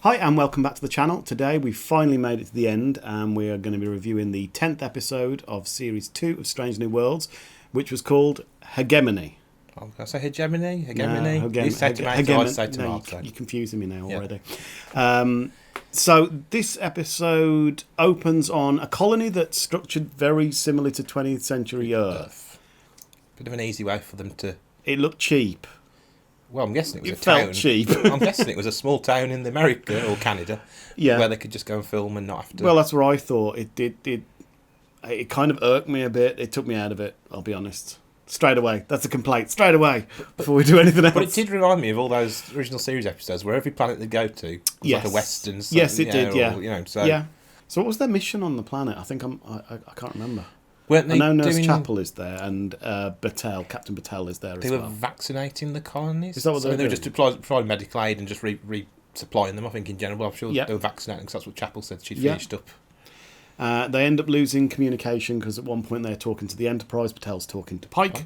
Hi and welcome back to the channel. Today we've finally made it to the end and we are going to be reviewing the 10th episode of Series 2 of Strange New Worlds, which was called Hegemony. Oh, can I say hegemony? Hegemony? No, You say tomato, I say tomato. You're confusing me now already. So this episode opens on a colony that's structured very similar to 20th century Earth. Bit of an easy way for them to... It looked cheap. Well, I'm guessing it was It a town. felt cheap. I'm guessing it was a small town in America or Canada, where they could just go and film and not have to. Well, that's what I thought. It kind of irked me a bit. It took me out of it. I'll be honest. Straight away. That's a complaint. Straight away before we do anything else. But it did remind me of all those original series episodes where every planet they go to was like a western. Yes, it did. Yeah. Or, So what was their mission on the planet? I think I can't remember. I know Nurse Chapel is there, and Captain Battelle is there as well. They were vaccinating the colonies. Is that what they were just providing medical aid and just resupplying them, I think, in general. I'm sure they were vaccinating because that's what Chapel said she'd finished up. They end up losing communication because at one point they're talking to the Enterprise, Battelle's talking to Pike.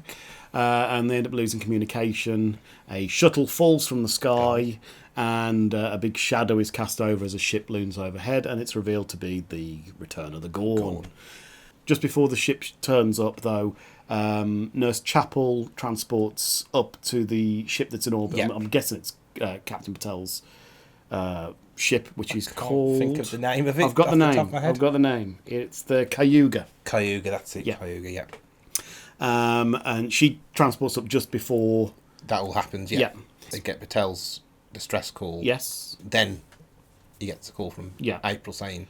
And they end up losing communication. A shuttle falls from the sky, and a big shadow is cast over as a ship looms overhead, and it's revealed to be the Return of the Gorn. Just before the ship turns up, though, Nurse Chapel transports up to the ship that's in orbit. I'm guessing it's Captain Battelle's ship, which is called... Think of the name of it. I've got the name. It's the Cayuga. Cayuga, that's it. Yeah. Cayuga, yeah. And she transports up just before... That all happens, yeah. They get Battelle's distress call. Yes. Then he gets a call from April saying...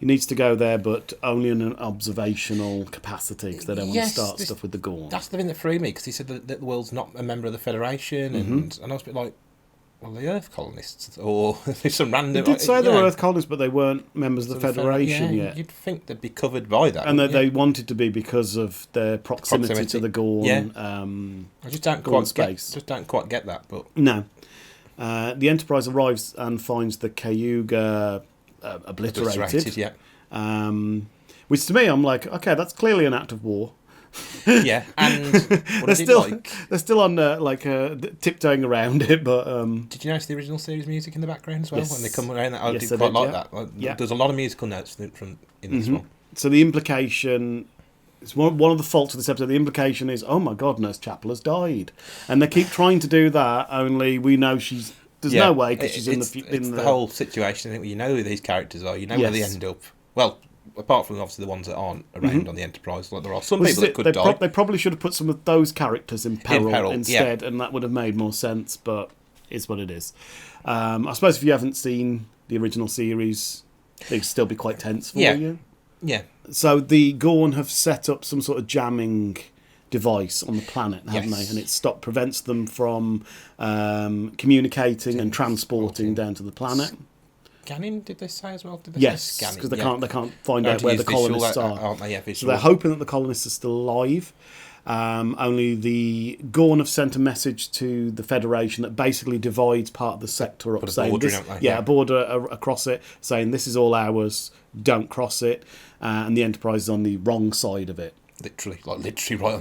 He needs to go there, but only in an observational capacity, because they don't want to start stuff with the Gorn. That's the thing that threw me, because he said that the world's not a member of the Federation, and I was a bit like, well, the Earth colonists, or there's some random... They did say they were Earth colonists, but they weren't members of the Federation yet. You'd think they'd be covered by that. And that they wanted to be because of their proximity to the Gorn. Yeah. I just don't quite get that, but... No. The Enterprise arrives and finds the Cayuga... obliterated, which to me, I'm like, okay, that's clearly an act of war. Yeah, and they're still on tiptoeing around it. But did you notice the original series music in the background as well? Yes. When they come around, I did quite like that. There's a lot of musical notes in this one. So the implication. It's one of the faults of this episode. The implication is, oh my God, Nurse Chapel has died, and they keep trying to do that. Only we know she's. There's no way because she's in the whole situation. I think you know who these characters are. You know where they end up. Well, apart from obviously the ones that aren't around on the Enterprise, like there are some people that could die. They probably should have put some of those characters in peril instead, and that would have made more sense. But it's what it is. I suppose if you haven't seen the original series, they'd still be quite tense for you. Yeah. So the Gorn have set up some sort of jamming device on the planet, haven't they? And it prevents them from communicating and transporting down to the planet. Scanning, did they say as well? Yes, because they can't find out where the colonists are. Aren't they? Yeah, so they're hoping that the colonists are still alive. Only the Gorn have sent a message to the Federation that basically divides part of the sector up, saying a border across it, saying this is all ours, don't cross it, and the Enterprise is on the wrong side of it. Literally right on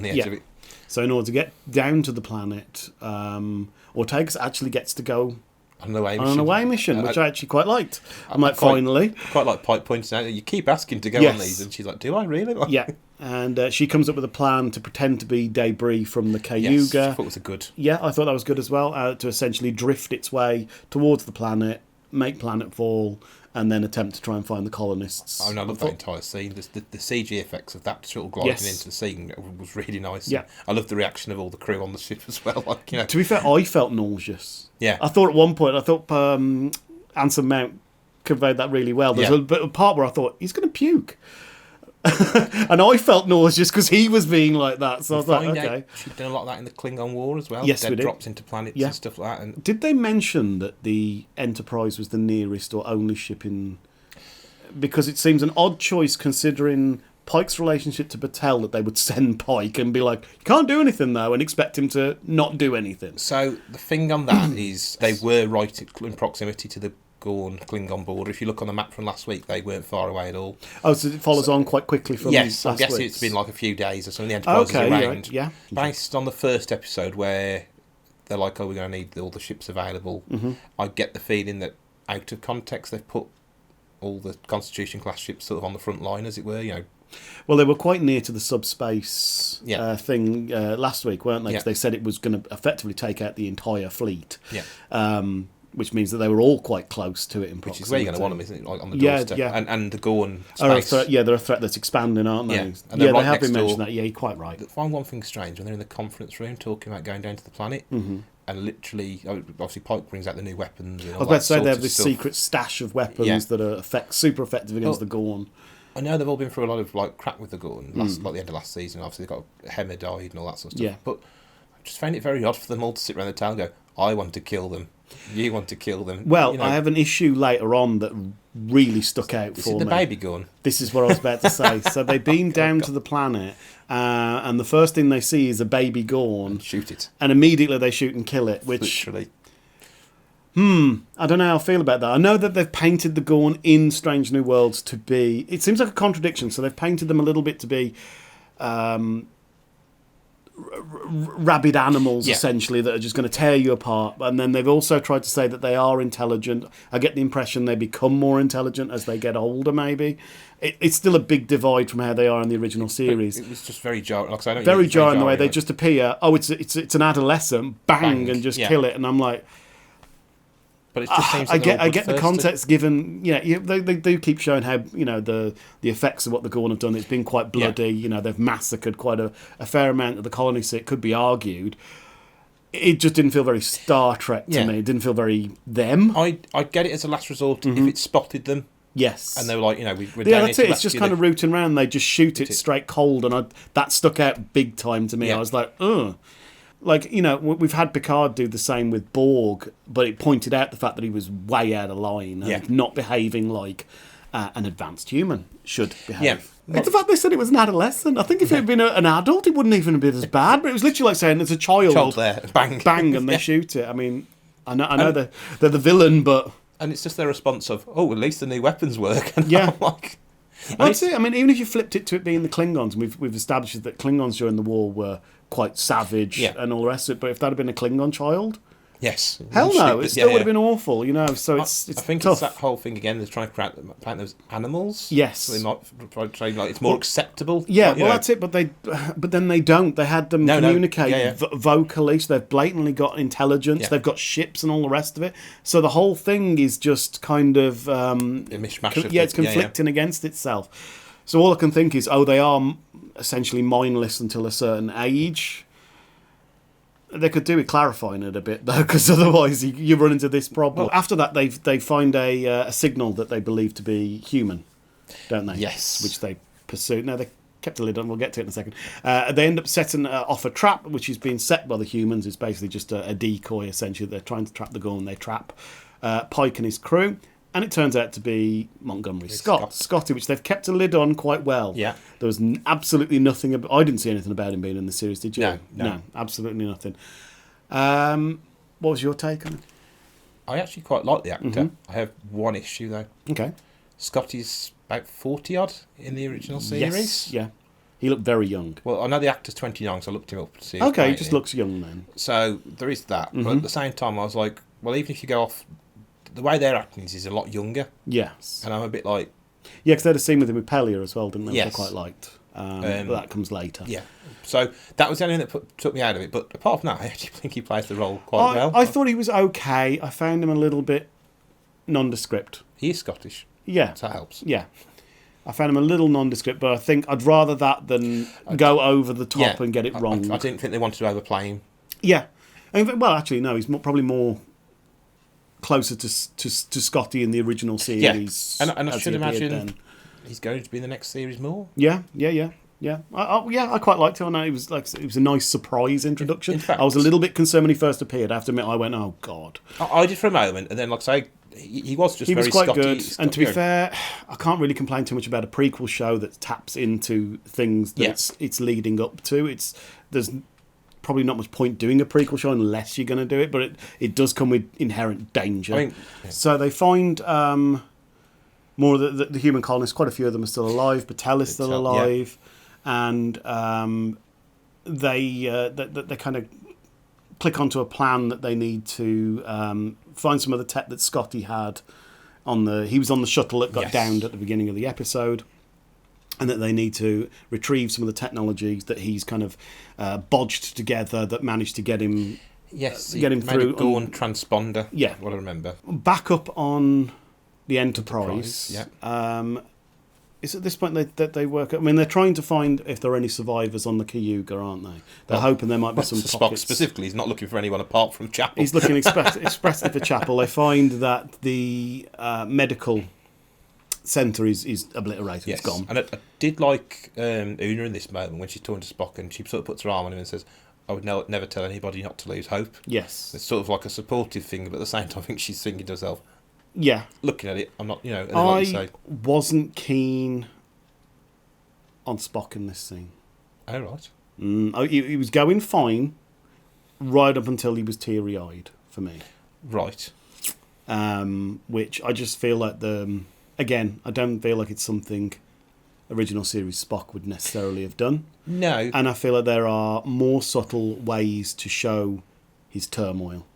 the edge of it. So in order to get down to the planet, Ortegas actually gets to go on an away mission, which I actually quite liked. I'm like, finally. Quite like Pike pointing out, you keep asking to go on these, and she's like, do I really? Yeah. And she comes up with a plan to pretend to be debris from the Cayuga. Yes, I thought it was good. Yeah, I thought that was good as well, to essentially drift its way towards the planet, make planetfall, and then attempt to try and find the colonists. I love that entire scene. The CG effects of that sort of gliding into the scene was really nice. Yeah. I love the reaction of all the crew on the ship as well. To be fair, I felt nauseous. Yeah. I thought at one point, Anson Mount conveyed that really well. There's a part where I thought, he's going to puke. And I felt nauseous because he was being like that. So I was like, okay. She'd done a lot of that in the Klingon War as well. Yes, we did. Drops into planets and stuff like that. And did they mention that the Enterprise was the nearest or only ship in... Because it seems an odd choice considering Pike's relationship to Battelle that they would send Pike and be like, you can't do anything though, and expect him to not do anything. So the thing on that is they were right in proximity to the Gorn Klingon border. If you look on the map from last week, they weren't far away at all. Oh, so it follows on quite quickly from yes, last I'm guessing week. It's been like a few days or something. The Enterprise is around. Right. Yeah. Based on the first episode where they're like, oh, we're going to need all the ships available, I get the feeling that out of context. They've put all the Constitution class ships sort of on the front line, as it were. Well, they were quite near to the subspace thing last week, weren't they? Because they said it was going to effectively take out the entire fleet. Yeah. Which means that they were all quite close to it in proximity. Which is where you're going to want them, isn't it? Like on the doorstep. Yeah. And the Gorn space. They're a threat that's expanding, aren't they? Yeah, and they right have been next mentioning door. that. Yeah, you're quite right. I find one thing strange when they're in the conference room talking about going down to the planet, and literally, obviously, Pike brings out the new weapons. And all I was about to say they have this this stuff. secret stash of weapons that are super effective against the Gorn. I know they've all been through a lot of crap with the Gorn, like the end of last season. Obviously, they got Hemmer died and all that sort of stuff. Yeah. But I just found it very odd for them all to sit around the table and go, "I want to kill them. You want to kill them." Well, I have an issue later on that really stuck out for me. Is it the baby Gorn? This is what I was about to say. So they beam down to the planet, and the first thing they see is a baby Gorn. And shoot it. And immediately they shoot and kill it, which... Literally. I don't know how I feel about that. I know that they've painted the Gorn in Strange New Worlds to be... It seems like a contradiction. So they've painted them a little bit to be... rabid animals, essentially, that are just going to tear you apart. And then they've also tried to say that they are intelligent. I get the impression they become more intelligent as they get older, maybe. It's still a big divide from how they are in the original series. It was just very jarring. Like, Very jarring the way they just appear. Oh, it's an adolescent, bang, and just kill it. And I'm like... But it just seems I get the context given. They do keep showing how the effects of what the Gorn have done. It's been quite bloody. They've massacred quite a fair amount of the colony. So it could be argued. It just didn't feel very Star Trek to me. It didn't feel very them. I get it as a last resort if it spotted them. Yes, and they were like, we're yeah, that's it. It's just kind of rooting around. They just shoot it straight cold, and that stuck out big time to me. I was like, ugh. Like, we've had Picard do the same with Borg, but it pointed out the fact that he was way out of line and not behaving like an advanced human should behave. Yeah. It's the fact they said it was an adolescent. I think if it had been an adult, it wouldn't even have been as bad. But it was literally like saying there's a child there, bang, bang, and they shoot it. I mean, I know they're the villain, but and it's just their response of, at least the new weapons work. And yeah. I'm like, well, that's it. I mean, even if you flipped it to it being the Klingons, and we've established that Klingons during the war were quite savage and all the rest of it. But if that had been a Klingon child, yes, hell no, it still would have been awful. So it's I think tough. It's that whole thing again. They're trying to plant those animals. Yes, so they might try like it's more acceptable. Yeah, that's it. But then they don't. They had them communicate vocally. So they've blatantly got intelligence. Yeah. They've got ships and all the rest of it. So the whole thing is just kind of a mishmash. It's conflicting against itself. So all I can think is, they are essentially mindless until a certain age. They could do with clarifying it a bit, though, because otherwise you run into this problem. Well, after that, they find a signal that they believe to be human, don't they? Yes. Which they pursue. No, they kept a lid on. We'll get to it in a second. They end up setting off a trap, which is being set by the humans. It's basically just a decoy, essentially. They're trying to trap the Gorn. They trap Pike and his crew. And it turns out to be Montgomery Scotty, which they've kept a lid on quite well. Yeah. There was absolutely nothing... I didn't see anything about him being in the series, did you? No, absolutely nothing. What was your take on it? I actually quite like the actor. Mm-hmm. I have one issue, though. Okay. Scotty's about 40-odd in the original series. Yes, yeah. He looked very young. Well, I know the actor's 29, so I looked him up to see. Okay, he just looks young then. So there is that. Mm-hmm. But at the same time, I was like, well, even if you go off... The way they're acting is a lot younger. Yes. And I'm a bit like... Yeah, because they had a scene with him with Pelia as well, didn't they? Yes. Which I quite liked. But that comes later. Yeah. So that was the only thing that took me out of it. But apart from that, I actually think he plays the role quite well. I thought he was okay. I found him a little bit nondescript. He is Scottish. Yeah. So that helps. Yeah. I found him a little nondescript, but I think I'd rather that than go over the top and get it wrong. I didn't think they wanted to overplay him. Yeah. Well, actually, no. He's probably more closer to Scotty in the original series. Yeah. And I should imagine he's going to be in the next series more. Yeah. I quite liked him. It was a nice surprise introduction. In fact, I was a little bit concerned when he first appeared. I have to admit, I went, "Oh God!" I did for a moment, and then, like I say, he was just very quite Scotty, good. And to be fair, I can't really complain too much about a prequel show that taps into things that it's leading up to. There's probably not much point doing a prequel show unless you're going to do it, but it does come with inherent danger. So they find more of the human colonists. Quite a few of them are still alive. Batel is still alive, and they kind of click onto a plan that they need to find some of the tech that Scotty had he was on the shuttle that got downed at the beginning of the episode, and that they need to retrieve some of the technologies that he's kind of bodged together that managed to get him get him through. A Gorn transponder. Yeah, what I remember. Back up on the Enterprise. Yeah. It's at this point that they work. I mean, they're trying to find if there are any survivors on the Cayuga, aren't they? They're hoping there might be some Spock pockets. specifically, he's not looking for anyone apart from Chapel. He's looking expressly for Chapel. They find that the medical centre is obliterated. Yes. It's gone. And I did like Una in this moment when she's talking to Spock and she sort of puts her arm on him and says, I would never tell anybody not to lose hope. Yes. It's sort of like a supportive thing, but at the same time I think she's thinking to herself, yeah, looking at it, I'm not, and then like you say, wasn't keen on Spock in this scene. Oh, right. He was going fine right up until he was teary-eyed for me. Right. Which I just feel like again, I don't feel like it's something original series Spock would necessarily have done. No. And I feel like there are more subtle ways to show his turmoil.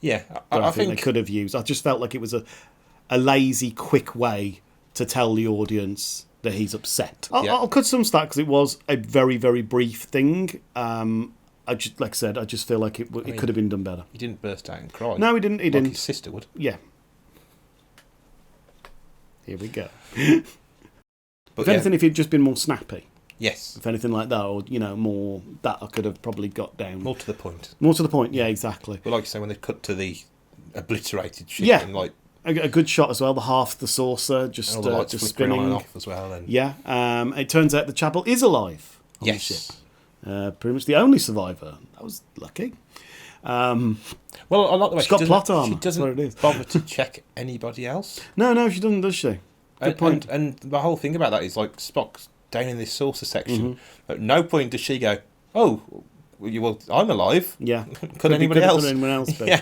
Yeah, I think they could have used. I just felt like it was a lazy, quick way to tell the audience that he's upset. I'll cut some slack because it was a very, very brief thing. Like I said, I just feel like it could have been done better. He didn't burst out and cry. No, he didn't. He didn't. His sister would. Yeah. Here we go. But if anything, if he'd just been more snappy. Yes. If anything like that, or more that I could have probably got down. More to the point. More to the point. Yeah, exactly. But like you say, when they cut to the obliterated ship, and like a good shot as well. The half the saucer just all the lights just flickering spinning on and off as well. And yeah. It turns out the Chapel is alive on the ship. Pretty much the only survivor. That was lucky. Well, I like the way she's got plot armor. She doesn't bother to check anybody else. No, she doesn't, does she? Good point. And the whole thing about that is like Spock's down in this saucer section. At no point does she go, "Oh, well, I'm alive." Yeah. Could anyone else be? Yeah.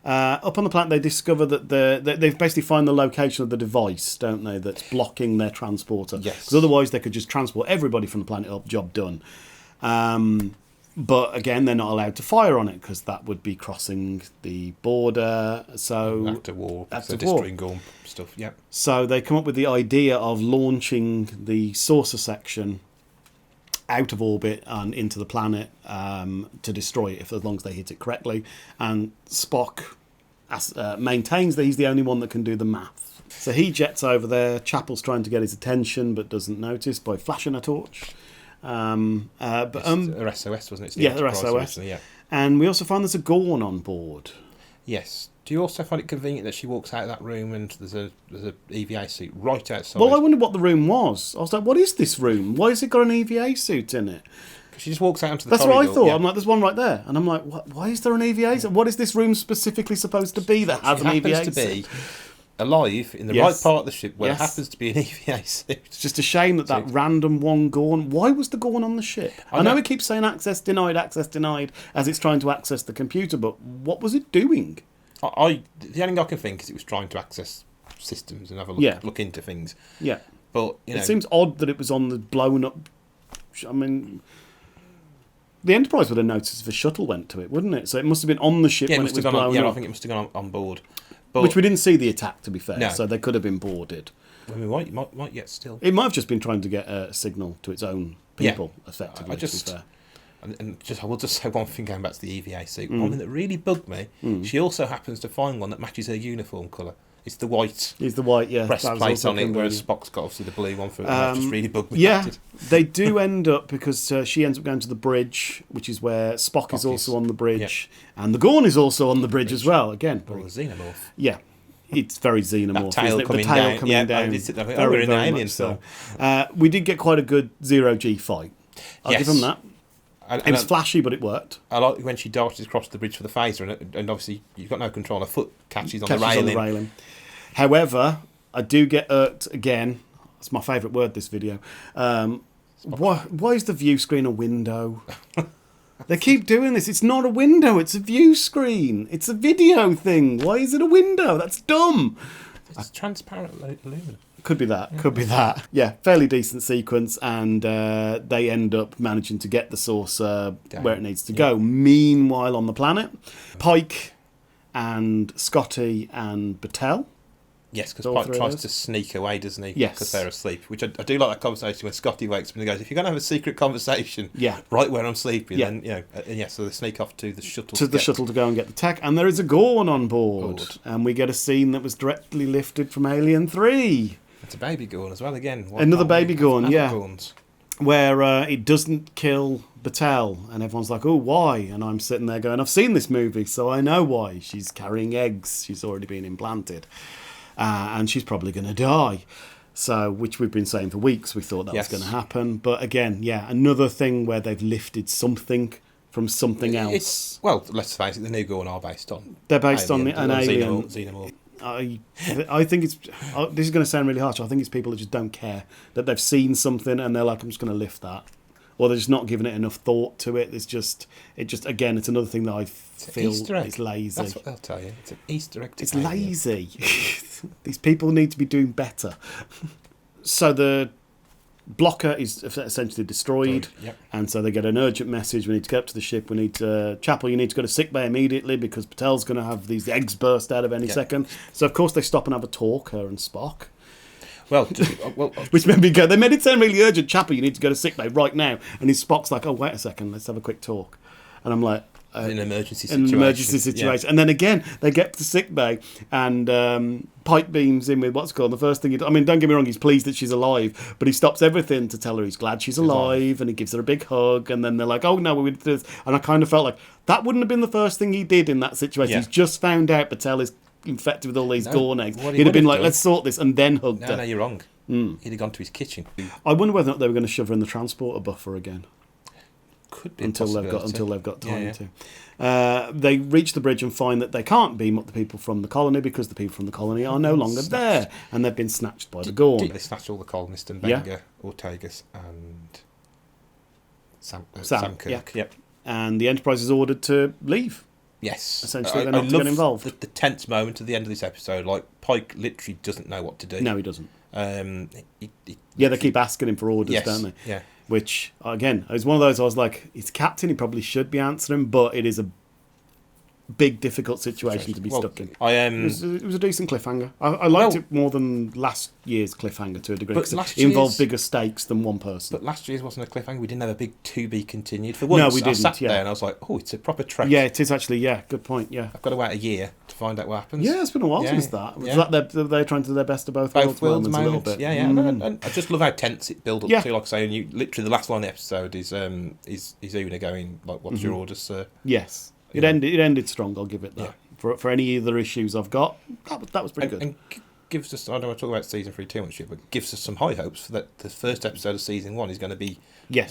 Up on the planet, they discover that they've basically find the location of the device, don't they? That's blocking their transporter. Yes. Because otherwise, they could just transport everybody from the planet up. Job done. But again, they're not allowed to fire on it because that would be crossing the border. So after war, destroying Gorn stuff. Yeah. So they come up with the idea of launching the saucer section out of orbit and into the planet to destroy it, as long as they hit it correctly. And Spock maintains that he's the only one that can do the math. So he jets over there. Chapel's trying to get his attention, but doesn't notice by flashing a torch. Her SOS, wasn't it? Her SOS. Yeah. And we also find there's a Gorn on board. Yes. Do you also find it convenient that she walks out of that room and there's a EVA suit right outside? Well, I wondered what the room was. I was like, what is this room? Why has it got an EVA suit in it? She just walks out into the That's corridor. what I thought. Yeah. I'm like, there's one right there. And I'm like, why is there an EVA suit? What is this room specifically supposed to be that has an EVA suit? It happens to be alive in the right part of the ship where it happens to be an EVA suit. It's just a shame that random one Gorn. Why was the Gorn on the ship? I know it keeps saying access denied as it's trying to access the computer, but what was it doing? The only thing I can think is it was trying to access systems and have a look into things. Yeah. But it seems odd that it was on the blown up. I mean, the Enterprise would have noticed if a shuttle went to it, wouldn't it? So it must have been on the ship when it was blown up. Yeah, I think it must have gone on board. But, which we didn't see the attack, to be fair, no. so they could have been boarded. I mean, might yet still. It might have just been trying to get a signal to its own people, effectively, to be fair. I will just say one thing going back to the EVA suit. One thing that really bugged me, she also happens to find one that matches her uniform colour. It's the white. It's the white, yeah. Breastplate on it, whereas Spock's got obviously the blue one for it. That just really bugged me. Yeah, they do end up, because she ends up going to the bridge, which is where Spock is also on the bridge, and the Gorn is also on the bridge as well. Again, or the xenomorph. Yeah. It's very xenomorph. That tail isn't it? coming the tail down. coming down. We're in the alien so. We did get quite a good zero-G fight. I'll give them that. It was flashy, but it worked. I like when she darted across the bridge for the phaser, and obviously you've got no control. Her foot catches on the railing. However, I do get irked again. That's my favourite word, this video. Why is the view screen a window? They keep doing this. It's not a window. It's a view screen. It's a video thing. Why is it a window? That's dumb. It's transparent aluminum. Could be that. Could be that. Yeah, fairly decent sequence, and they end up managing to get the saucer where it needs to go. Meanwhile, on the planet, Pike and Scotty and Battelle. Yes, because All Pike three of tries us? to sneak away, doesn't he? Yes. Because they're asleep. Which I do like that conversation when Scotty wakes up and he goes, if you're going to have a secret conversation Yeah. right where I'm sleeping, Yeah. then, so they sneak off to the shuttle. To the shuttle to go and get the tech, and there is a Gorn on board, and we get a scene that was directly lifted from Alien 3. It's a baby Gorn as well, again. Another baby Gorn, yeah. Gorns. Where it doesn't kill Battelle, and everyone's like, oh, why? And I'm sitting there going, I've seen this movie, so I know why. She's carrying eggs. She's already been implanted. And she's probably going to die. So, which we've been saying for weeks, we thought that was going to happen. But again, another thing where they've lifted something from something else. Well, let's face it, the new Gorn are based on. They're based on an alien. Xenomorph. I think it's. This is going to sound really harsh. I think it's people that just don't care, that they've seen something and they're like, I'm just going to lift that, or they're just not giving it enough thought to it. It's just again, it's another thing that I feel is lazy. That's what they'll tell you. It's an Easter egg. It's lazy. These people need to be doing better. So the blocker is essentially destroyed, and so they get an urgent message. We need to get up to the ship. We need to Chapel. You need to go to sickbay immediately because Patel's going to have these eggs burst out of any second. So of course they stop and have a talk, her and Spock. Well, which made me go. They made it sound really urgent. Chapel, you need to go to sickbay right now. And his Spock's like, oh wait a second, let's have a quick talk. And I'm like, in an emergency situation. Yeah. And then again, they get to sickbay, and Pike beams in with what's called the first thing. Don't get me wrong, he's pleased that she's alive, but he stops everything to tell her he's glad she's alive, and he gives her a big hug. And then they're like, "Oh no, we did this." And I kind of felt like that wouldn't have been the first thing he did in that situation. He's just found out Battelle is infected with all these Gorn eggs. He'd have been like, "Let's sort this," and then hugged her. No, you're wrong. He'd have gone to his kitchen. I wonder whether or not they were going to shove her in the transporter buffer again. Could be until they've got time to. They reach the bridge and find that they can't beam up the people from the colony because the people from the colony are no longer there, and they've been snatched by the Gorn. They snatched all the colonists and Wenger, Ortegas, and Sam Kirk. Yep. And the Enterprise is ordered to leave. Yes, essentially, they're not to get involved. The tense moment at the end of this episode, like Pike literally doesn't know what to do. No, he doesn't. They keep asking him for orders, don't they? Yeah. Which, again, it was one of those I was like, he's captain, he probably should be answering, but it is a big, difficult situation to be stuck in. It was a decent cliffhanger. I liked it more than last year's cliffhanger to a degree, because it involved bigger stakes than one person. But last year's wasn't a cliffhanger. We didn't have a big to be continued. For once, we didn't, I sat there and I was like, oh, it's a proper Trek. Yeah, it is actually, good point, yeah. I've got to wait a year to find out what happens. Yeah, it's been a while since that. Was that they're trying to do their best of both worlds moments a little bit? Yeah. And I just love how tense it built up to, like I say, and you literally, the last line of the episode is Una going, like, what's your orders, sir? Yes. It ended strong, I'll give it that. Yeah. For any other issues I've got, that was pretty good. And gives us, I don't want to talk about season 3 too much, but gives us some high hopes for that the first episode of season 1 is going to be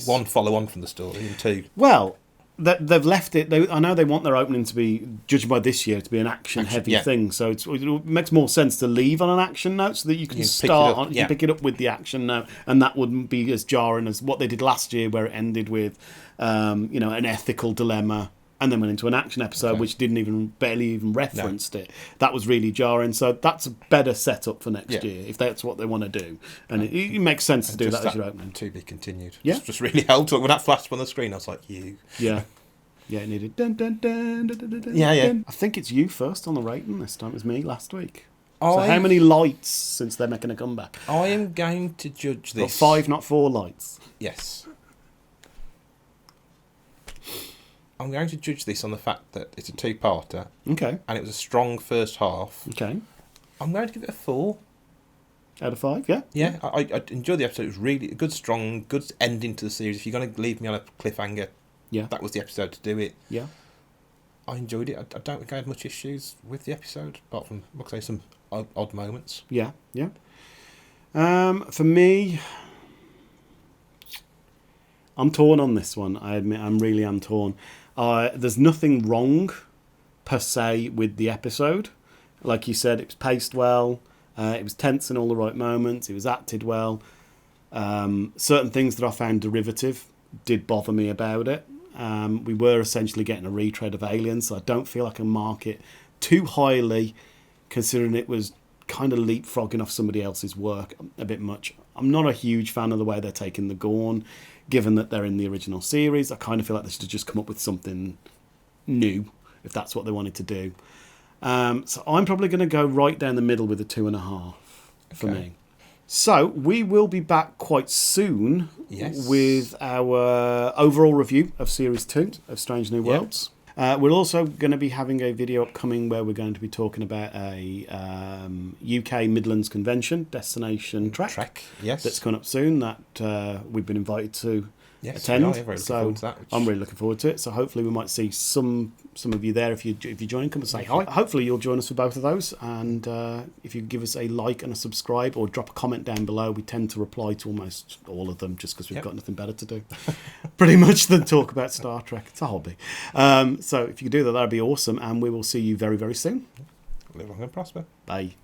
one follow on from the story, and 2. Well, they've left it. I know they want their opening to be, judged by this year, to be an action heavy thing. So it makes more sense to leave on an action note so that you can pick it up with the action note, and that wouldn't be as jarring as what they did last year, where it ended with an ethical dilemma. And then went into an action episode, which barely even referenced it. That was really jarring. So that's a better setup for next year, if that's what they want to do. And it makes sense to do that as your opening. To be continued. Yeah. Just really helped. When that flashed on the screen, I was like, you. Yeah. Yeah, it needed dun dun dun dun dun dun. Yeah. I think it's you first on the rating this time. It was me last week. So how many lights since they're making a comeback? I am going to judge this. 5, not 4 lights. Yes. I'm going to judge this on the fact that it's a 2-parter. Okay. And it was a strong first half. Okay. I'm going to give it a 4. Out of 5, yeah? Yeah, I enjoyed the episode. It was really a good ending to the series. If you're going to leave me on a cliffhanger, that was the episode to do it. Yeah. I enjoyed it. I don't think I had much issues with the episode, apart from, like I say, some odd moments. Yeah. For me, I'm torn on this one. I admit I really am torn. There's nothing wrong, per se, with the episode. Like you said, it was paced well. It was tense in all the right moments. It was acted well. Certain things that I found derivative did bother me about it. We were essentially getting a retread of Aliens, so I don't feel I can mark it too highly, considering it was kind of leapfrogging off somebody else's work a bit much. I'm not a huge fan of the way they're taking the Gorn, given that they're in the original series. I kind of feel like they should have just come up with something new, if that's what they wanted to do. So I'm probably going to go right down the middle with a 2.5 for me. So we will be back quite soon with our overall review of Series 2 of Strange New Worlds. We're also going to be having a video upcoming where we're going to be talking about a UK Midlands Convention, Destination Trek. That's coming up soon, that we've been invited to attend. So I'm really looking forward to it. So hopefully we might see some of you there. If you join, come and say hi. Hopefully you'll join us for both of those. And if you give us a like and a subscribe or drop a comment down below, we tend to reply to almost all of them just because we've got nothing better to do, pretty much, than talk about Star Trek. It's a hobby. So if you could do that, that'd be awesome. And we will see you very, very soon. Live long and prosper. Bye.